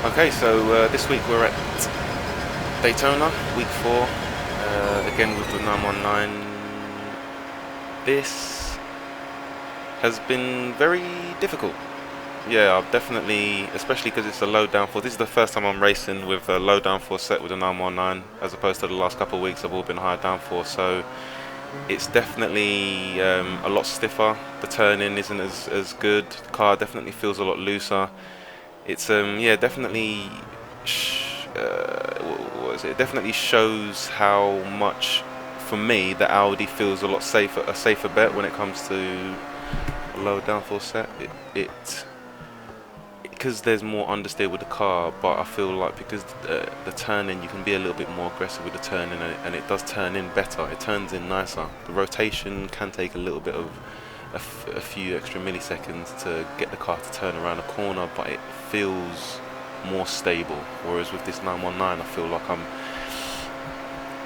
Okay, so this week we're at Daytona, week 4, again with the 919. This has been very difficult. Yeah, I've definitely, especially because it's a low downforce. This is the first time I'm racing with a low downforce set with a 919, as opposed to the last couple of weeks I've all been high downforce. So it's definitely a lot stiffer. The turning isn't as good. The car definitely feels a lot looser. It's yeah, definitely what is it? It definitely shows how much, for me, the Audi feels a safer bet when it comes to a lower downforce set. It because there's more understeer with the car, but I feel like because the turning, you can be a little bit more aggressive with the turning, and it does turn in better. It turns in nicer. The rotation can take a little bit of a few extra milliseconds to get the car to turn around a corner, but it feels more stable. Whereas with this 919, I feel like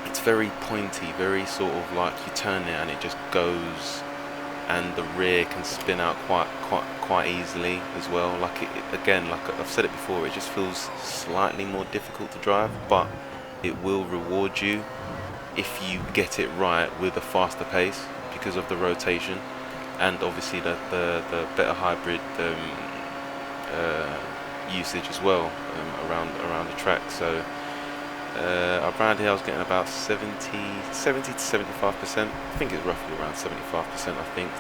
it's very pointy, very sort of like you turn it and it just goes, and the rear can spin out quite easily as well. Like again, like I've said it before, it just feels slightly more difficult to drive, but it will reward you if you get it right with a faster pace because of the rotation, and obviously the better hybrid usage as well around the track. So around here I was getting about 70 to 75%. I think it's roughly around 75%, I think,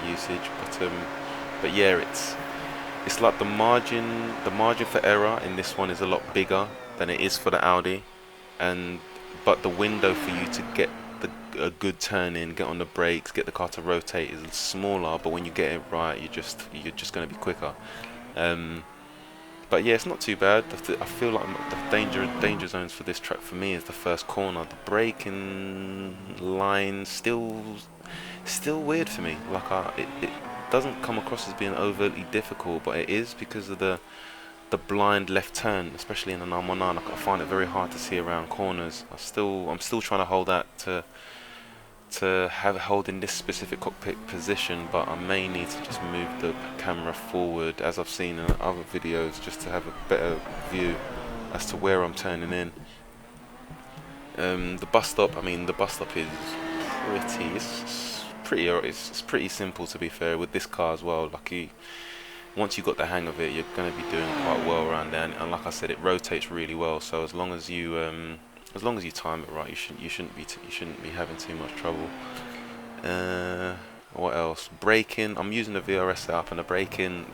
usage. But yeah, it's like the margin for error in this one is a lot bigger than it is for the Audi, and but the window for you to get a good turn in, get on the brakes, get the car to rotate is smaller. But when you get it right, you're just going to be quicker. But yeah, it's not too bad. I feel like the danger zones for this track for me is the first corner. The braking line still weird for me. Like it doesn't come across as being overtly difficult, but it is because of the blind left turn, especially in the 919. I find it very hard to see around corners. I'm still trying to hold that to hold in this specific cockpit position, but I may need to just move the camera forward, as I've seen in other videos, just to have a better view as to where I'm turning in. The bus stop is it's pretty simple, to be fair, with this car as well. Once you got the hang of it, you're going to be doing quite well around there, and like I said, it rotates really well. So as long as you time it right, you shouldn't be having too much trouble. What else? Braking. I'm using the VRS setup, and the braking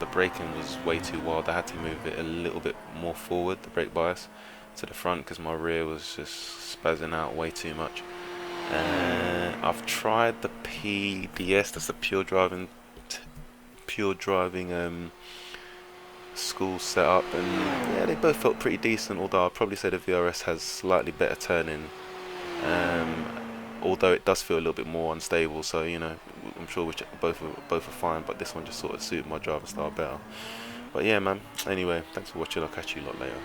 was way too wild. I had to move it a little bit more forward, the brake bias, to the front, because my rear was just spazzing out way too much. I've tried the PDS. That's the pure driving school setup, and yeah, they both felt pretty decent. Although I'd probably say the VRS has slightly better turning, although it does feel a little bit more unstable. So I'm sure both are fine, but this one just sort of suited my driving style better. But yeah, man. Anyway, thanks for watching. I'll catch you a lot later.